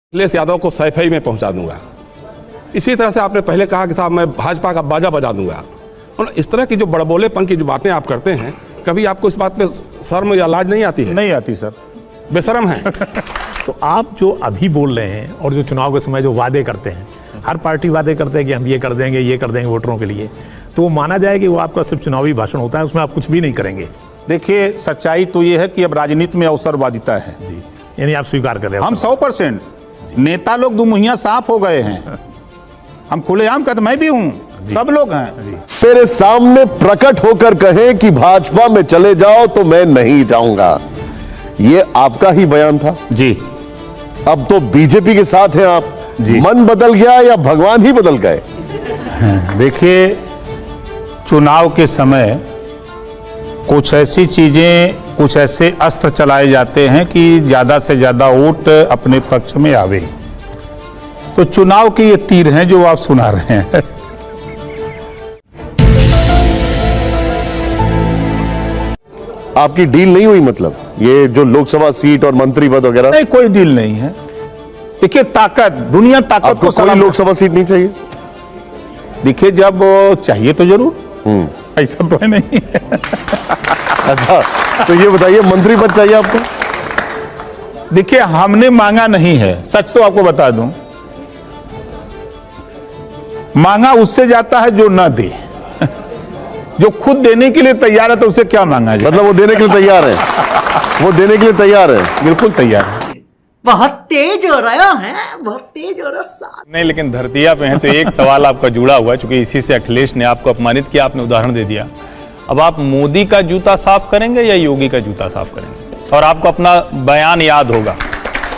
अखिलेश यादव को सैफई में पहुंचा दूंगा। इसी तरह से आपने पहले कहा कि साहब मैं भाजपा का बाजा बजा दूंगा। और इस तरह की जो बड़बोलेपन की जो बातें आप करते हैं, कभी आपको इस बात पे शर्म या लाज नहीं आती है? नहीं आती सर, बेशर्म है। तो आप जो अभी बोल रहे हैं और जो चुनाव के समय जो वादे करते हैं, हर पार्टी वादे करते हैं कि हम ये कर देंगे वोटरों के लिए, तो वो माना जाए कि वो आपका सिर्फ चुनावी भाषण होता है, उसमें आप कुछ भी नहीं करेंगे। देखिए सच्चाई तो ये है कि अब राजनीति में अवसरवादिता है जी, यानी आप स्वीकार कर रहे हैं? हम 100% नेता लोग दुमुहिया साफ हो गए हैं। हम खुलेआम कहते, मैं भी हूं, सब लोग हैं। तेरे सामने प्रकट होकर कहें कि भाजपा में चले जाओ तो मैं नहीं जाऊंगा, ये आपका ही बयान था जी। अब तो बीजेपी के साथ हैं आप जी। मन बदल गया या भगवान ही बदल गए? देखिए चुनाव के समय कुछ ऐसी चीजें, कुछ ऐसे अस्त्र चलाए जाते हैं कि ज्यादा से ज्यादा वोट अपने पक्ष में आवे। तो चुनाव के ये तीर हैं जो आप सुना रहे हैं। आपकी डील नहीं हुई, मतलब ये जो लोकसभा सीट और मंत्री पद वगैरह? नहीं, कोई डील नहीं है। देखिए ताकत, दुनिया ताकत आपको को कोई सलाम। लोकसभा सीट नहीं चाहिए? देखिए जब चाहिए तो जरूर, ऐसा तो है नहीं। अच्छा, तो ये बताइए मंत्री पद चाहिए आपको? देखिए हमने मांगा नहीं है, सच तो आपको बता दूं, मांगा उससे जाता है जो ना दे। जो खुद देने के लिए तैयार है तो उसे क्या मांगा जाए? मतलब वो देने के लिए तैयार है, वो देने के लिए तैयार है, बिल्कुल तैयार है। बहुत तेज हो रहा है, बहुत तेज हो रहा। नहीं, लेकिन धरतिया पे हैं तो एक सवाल आपका जुड़ा हुआ है, चूंकि इसी से अखिलेश ने आपको अपमानित किया, आपने उदाहरण दे दिया। अब आप मोदी का जूता साफ करेंगे या योगी का जूता साफ करेंगे? और आपको अपना बयान याद होगा,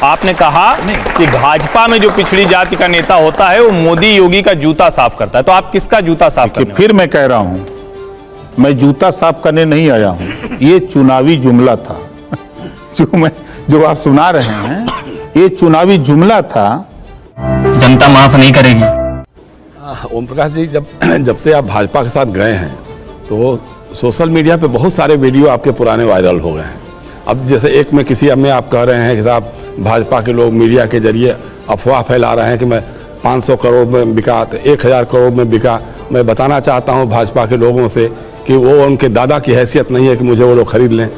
आपने कहा कि भाजपा में जो पिछड़ी जाति का नेता होता है वो मोदी योगी का जूता साफ करता है, तो आप किसका जूता साफ करेंगे? फिर मैं कह रहा हूं, मैं जूता साफ करने नहीं आया हूं, ये चुनावी जुमला था। जो आप सुना रहे हैं ये चुनावी जुमला था। जनता माफ नहीं करेगी। ओम प्रकाश जी, जब से आप भाजपा के साथ गए हैं तो सोशल मीडिया पे बहुत सारे वीडियो आपके पुराने वायरल हो गए हैं। अब जैसे एक में किसी में आप कह रहे हैं कि साहब भाजपा के लोग मीडिया के जरिए अफवाह फैला रहे हैं कि मैं 500 करोड़ में बिका, 1000 करोड़ में बिका। मैं बताना चाहता हूं भाजपा के लोगों से कि वो उनके दादा की हैसियत नहीं है कि मुझे वो लोग खरीद लें।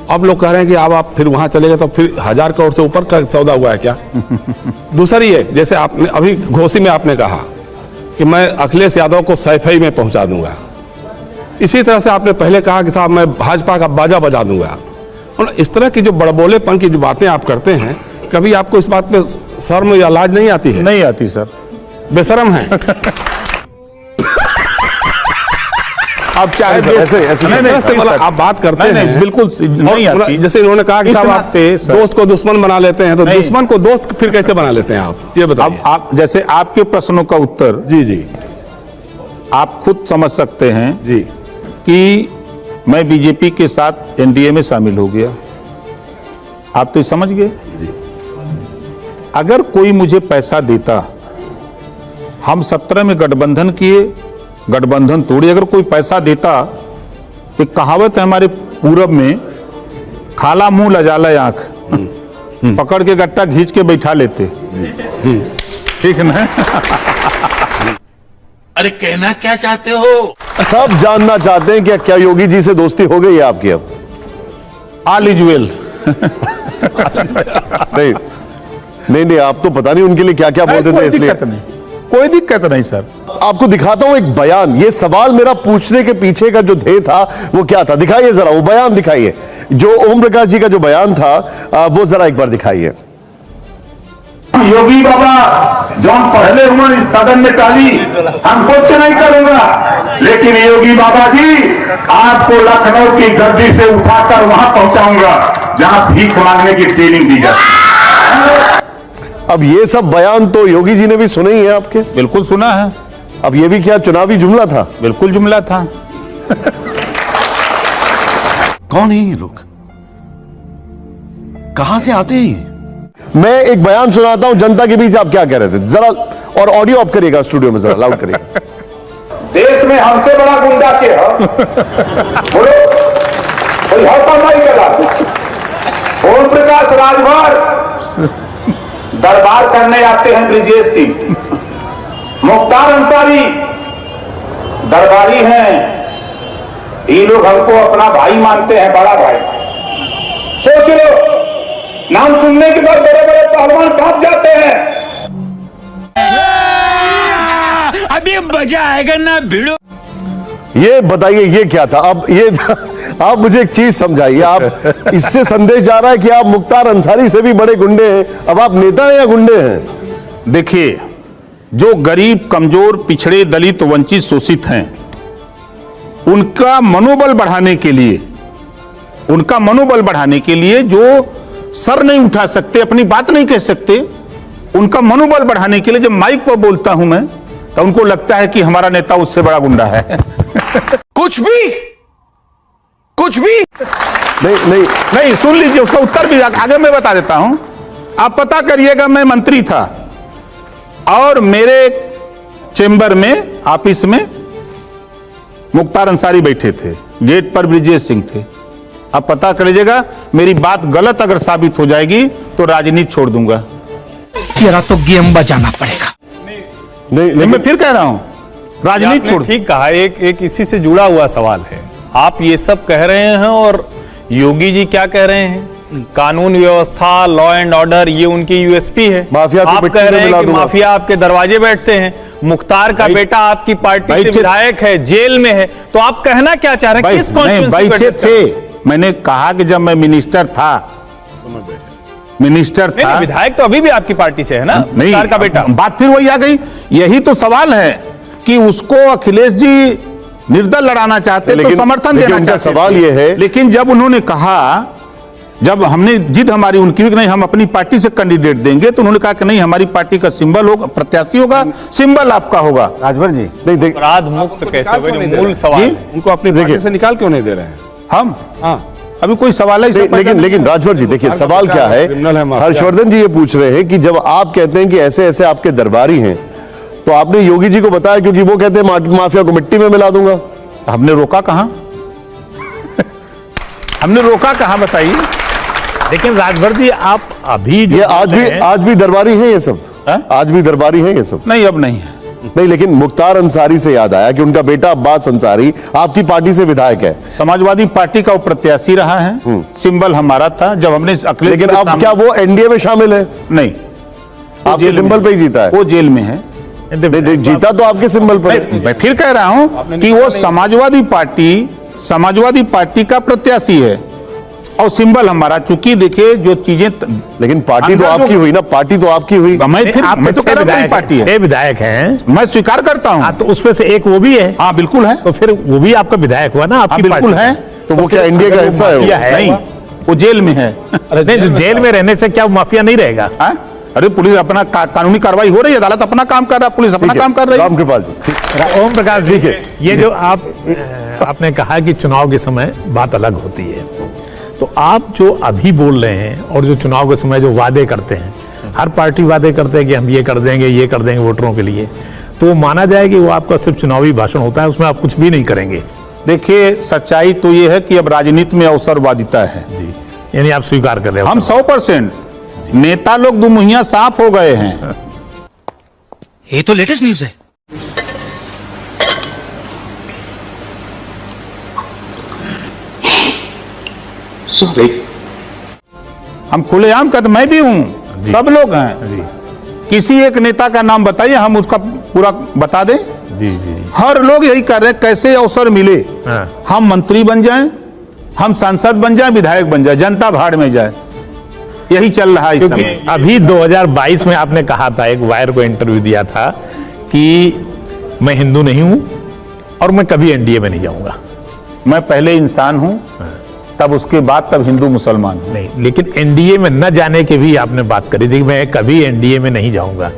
अब लोग कह रहे हैं कि अब आप फिर वहां चले गए तो फिर 1000 करोड़ से ऊपर का सौदा हुआ है क्या? दूसरी है, जैसे आपने अभी घोसी में आपने कहा कि मैं अखिलेश यादव को सैफई में पहुंचा दूंगा। इसी तरह से आपने पहले कहा कि साहब मैं भाजपा का बाजा बजा दूंगा। और इस तरह की जो बड़बोलेपन की जो बातें आप करते हैं, कभी आपको इस बात पे शर्म या लाज नहीं आती है? नहीं आती सर, बेशर्म है। अब चाहे ऐसे नहीं, आप बात करते हैं, नहीं, बिल्कुल नहीं आती। जैसे इन्होंने कहा कि साहब आप दोस्त को दुश्मन बना लेते हैं, तो दुश्मन को दोस्त फिर कैसे बना लेते हैं आप? ये बताइए। अब आप जैसे आपके प्रश्नों का उत्तर जी आप खुद समझ सकते हैं जी कि मैं बीजेपी के साथ एनडीए में शामिल हो गया। आप तो समझ गए। अगर कोई मुझे पैसा देता, हम 17 में गठबंधन किए, गठबंधन तोड़ी, अगर कोई पैसा देता, एक कहावत है हमारे पूरब में, खाला मुंह लजाला आंख, पकड़ के गट्टा खींच के बैठा लेते। ठीक है ना? अरे कहना क्या चाहते हो? सब जानना चाहते हैं क्या योगी जी से दोस्ती हो गई है आपकी? अब ऑल इज वेल। नहीं, आप तो पता नहीं उनके लिए क्या क्या बोलते थे, इसलिए कोई दिक्कत नहीं सर। आपको दिखाता हूं एक बयान। ये सवाल मेरा पूछने के पीछे का जो ध्येय था वो क्या था, दिखाइए जरा वो बयान, दिखाइए जो ओम प्रकाश जी का जो बयान था, वो जरा एक बार दिखाइए। योगी बाबा जो पहले उन्होंने सदन में टाली, हम कुछ नहीं करूंगा, लेकिन योगी बाबा जी आपको लखनऊ की गद्दी से उठाकर वहां पहुंचाऊंगा जहां भीख मांगने की ट्रेनिंग दी जाती। अब ये सब बयान तो योगी जी ने भी सुने ही है आपके? बिल्कुल सुना है। अब ये भी क्या चुनावी जुमला था? बिल्कुल जुमला था। कौन है ये लोग? कहां से आते हैं? मैं एक बयान सुनाता हूं जनता के बीच, आप क्या कह रहे थे जरा, और ऑडियो ऑफ करिएगा स्टूडियो में, जरा लाउड करिएगा। देश में हमसे बड़ा गुंडा के बोलो, कोई हल्का नहीं चला। ओम प्रकाश राजभर दरबार करने आते हैं ब्रिजेश सिंह, मुख्तार अंसारी दरबारी हैं, ये लोग हमको अपना भाई मानते हैं, बड़ा भाई। सोच लो, नाम सुनने के बाद बड़े बड़े पहलवान कांप जाते हैं। अभी मजा आएगा ना भिड़ो। ये बताइए ये क्या था? अब ये आप मुझे एक चीज समझाइए, आप इससे संदेश जा रहा है कि आप मुख्तार अंसारी से भी बड़े गुंडे हैं। अब आप नेता हैं या गुंडे हैं? देखिए, जो गरीब, कमजोर, पिछड़े, दलित, वंचित, शोषित हैं, उनका मनोबल बढ़ाने के लिए, जो सर नहीं उठा सकते, अपनी बात नहीं कह सकते, उनका मनोबल बढ़ाने के लिए जब माइक पर बोलता हूं मैं, तो उनको लगता है कि हमारा नेता उससे बड़ा गुंडा है। कुछ भी नहीं, सुन लीजिए, उसका उत्तर भी आगे मैं बता देता हूं। आप पता करिएगा, मैं मंत्री था और मेरे चेंबर में, ऑफिस में मुख्तार अंसारी बैठे थे, गेट पर ब्रिजेश सिंह थे। आप पता कर लीजिएगा, मेरी बात गलत अगर साबित हो जाएगी तो राजनीति छोड़ दूंगा। तेरा तो गेम बजाना पड़ेगा। नहीं, मैं फिर कह रहा हूं, राजनीति छोड़। ठीक कहा। एक इसी से जुड़ा हुआ सवाल है। आप ये सब कह रहे हैं और योगी जी क्या कह रहे हैं? कानून व्यवस्था, लॉ एंड ऑर्डर, ये उनकी यूएसपी है। माफिया आप कह रहे हैं कि माफिया आपके दरवाजे बैठते हैं। मुख्तार का बेटा आपकी पार्टी से विधायक है, जेल में है, तो आप कहना क्या चाह रहे हैं? किस कॉन्स्टिट्यूएंसी बैठे थे? मैंने कहा कि जब मैं मिनिस्टर था, विधायक तो अभी भी आपकी पार्टी से है ना, मुख्तार का बेटा। बात फिर वही आ गई। यही तो सवाल है कि उसको अखिलेश जी निर्दल लड़ाना चाहते, तो समर्थन देना चाहते। सवाल ये है, लेकिन जब उन्होंने कहा, जब हमने जिद हमारी उनकी कि नहीं हम अपनी पार्टी से कैंडिडेट देंगे, तो उन्होंने कहा कि नहीं, हमारी पार्टी का सिंबल होगा, प्रत्याशी होगा, सिंबल आपका होगा। राजभर जी, अपराध मुक्त कैसे होगा, जो मूल सवाल है। उनको अपनी पार्टी से निकाल क्यों नहीं दे रहे हैं? हम अभी कोई सवाल है? लेकिन राजभर जी देखिए, सवाल क्या है, हर्षवर्धन जी ये पूछ रहे हैं कि जब आप कहते हैं कि ऐसे ऐसे आपके दरबारी हैं, तो आपने योगी जी को बताया, क्योंकि वो कहते हैं माफिया को मिट्टी में मिला दूंगा। हमने रोका कहां? हमने रोका कहां, बताइए। लेकिन राजभर जी, आप अभी ये आज भी दरबारी हैं ये सब? आज भी दरबारी हैं ये सब? नहीं, अब नहीं है। नहीं, लेकिन मुख्तार अंसारी से याद आया कि उनका बेटा अब्बास अंसारी आपकी पार्टी से विधायक है, समाजवादी पार्टी का वो प्रत्याशी रहा है, सिंबल हमारा था जब हमने। लेकिन अब क्या वो एनडीए में शामिल है? नहीं, आपके सिंबल पे ही जीता है। वो जेल में है। जीता तो आपके सिंबल पर। मैं फिर कह रहा हूं कि वो समाजवादी पार्टी का प्रत्याशी है और सिंबल हमारा। चूंकि देखिए जो चीजें, लेकिन पार्टी तो आपकी हुई ना, पार्टी तो आपकी हुई। मैं तो कह रहा हूं पार्टी है, 6 विधायक हैं, मैं स्वीकार करता हूं। तो उसमें से एक वो भी है। हाँ बिल्कुल है। तो फिर वो भी आपका विधायक हुआ ना, आपकी बिल्कुल है। तो वो क्या एनडीए का हिस्सा है? नहीं, वो जेल में है। नहीं, जेल में रहने से क्या माफिया नहीं रहेगा? अरे पुलिस अपना कानूनी कार्रवाई हो रही है, अदालत अपना काम कर रहा है, पुलिस अपना काम कर रही है। रामकृपाल जी, ओम प्रकाश जी, ये जो आपने कहा कि चुनाव के समय बात अलग होती है, तो आप जो अभी बोल रहे हैं और जो चुनाव के समय जो वादे करते हैं, हर पार्टी वादे करते हैं कि हम ये कर देंगे वोटरों के लिए, तो माना जाए कि वो आपका सिर्फ चुनावी भाषण होता है, उसमें आप कुछ भी नहीं करेंगे? देखिए, सच्चाई तो ये है कि अब राजनीति में अवसरवादिता है जी, यानी आप स्वीकार कर रहे हो? हम 100%। नेता लोग दुमुहिया साफ हो गए हैं। ये तो लेटेस्ट न्यूज है। सॉरी, हम खुलेआम कहते, मैं भी हूं, सब लोग हैं। किसी एक नेता का नाम बताइए, हम उसका पूरा बता दें। जी। हर लोग यही कर रहे हैं, कैसे अवसर मिले, हम मंत्री बन जाएं, हम सांसद बन जाएं, विधायक बन जाए, जनता भाड़ में जाए। यही चल रहा है इस समय। अभी 2022 में आपने कहा था, एक वायर को इंटरव्यू दिया था कि मैं हिंदू नहीं हूं और मैं कभी एनडीए में नहीं जाऊंगा। मैं पहले इंसान हूं, तब उसके बाद तब हिंदू मुसलमान हूं। नहीं, लेकिन एनडीए में न जाने की भी आपने बात करी थी कि मैं कभी एनडीए में नहीं जाऊंगा।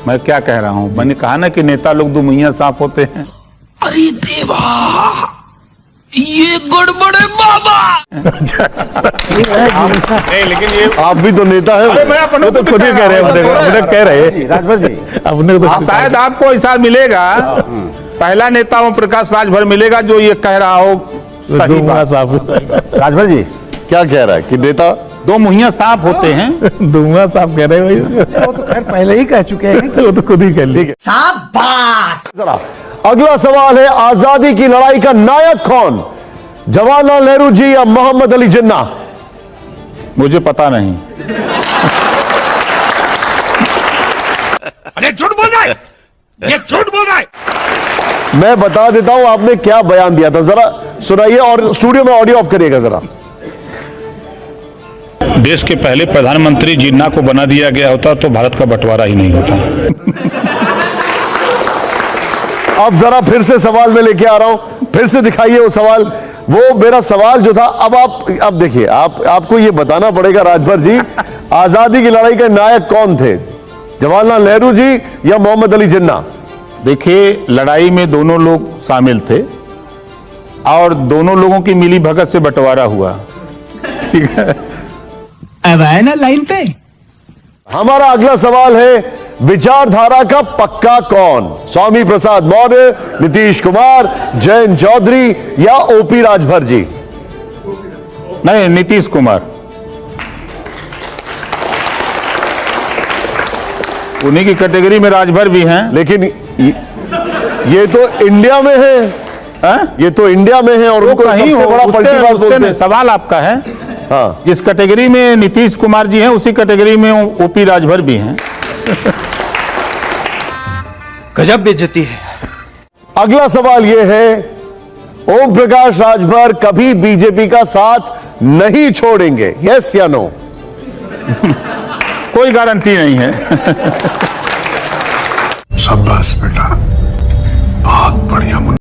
मैं क्या कह रहा हूं? मैंने कहा ना कि नेता लोग दुमुहिया साफ होते हैं। अरे देवा, ये गड़बड़ है बाबा। नहीं, लेकिन ये आप भी तो नेता है। मैं अपने तो खुद ही कह रहे हैं, कह रहे राजभर जी, अपने तो शायद आपको ऐसा मिलेगा, पहला नेता ओम प्रकाश राजभर मिलेगा जो ये कह रहा हो सही बात। राजभर जी क्या कह रहा है कि नेता दो मुहैया साफ होते हैं। धुआं साफ कह रहे हो भाई, वो तो खैर पहले ही कह चुके हैं। वो तो खुद ही कह ली। शाबाश। जरा अगला सवाल है, आजादी की लड़ाई का नायक कौन? जवाहरलाल नेहरू जी या मोहम्मद अली जिन्ना? मुझे पता नहीं। अरे झूठ बोल रहा है, ये झूठ बोल रहा है। मैं बता देता हूं आपने क्या बयान दिया था, जरा सुनाइए और स्टूडियो में ऑडियो ऑफ करिएगा जरा। देश के पहले प्रधानमंत्री जिन्ना को बना दिया गया होता तो भारत का बंटवारा ही नहीं होता। अब जरा फिर से सवाल में लेके आ रहा हूं, फिर से दिखाइए वो सवाल। वो मेरा सवाल जो था, अब देखिए, आपको ये बताना पड़ेगा राजभर जी, आजादी की लड़ाई के नायक कौन थे, जवाहरलाल नेहरू जी या मोहम्मद अली जिन्ना? देखिए, लड़ाई में दोनों लोग शामिल थे और दोनों लोगों की मिली भगत से बंटवारा हुआ। ठीक है, अब आए ना लाइन पे। हमारा अगला सवाल है, विचारधारा का पक्का कौन? स्वामी प्रसाद मौर्य, नीतीश कुमार, जयंत चौधरी या ओपी राजभर जी? नहीं, नीतीश कुमार। उन्हीं की कैटेगरी में राजभर भी हैं। लेकिन ये तो इंडिया में है, ये तो इंडिया में है और उनको सबसे बड़ा पलटीबाज बोलते हैं। सवाल आपका है, हाँ, जिस कैटेगरी में नीतीश कुमार जी हैं उसी कैटेगरी में ओपी राजभर भी हैं। गजब बेइज्जती है। अगला सवाल यह है, ओम प्रकाश राजभर कभी बीजेपी का साथ नहीं छोड़ेंगे, यस या नो? कोई गारंटी नहीं है। शाबाश बेटा।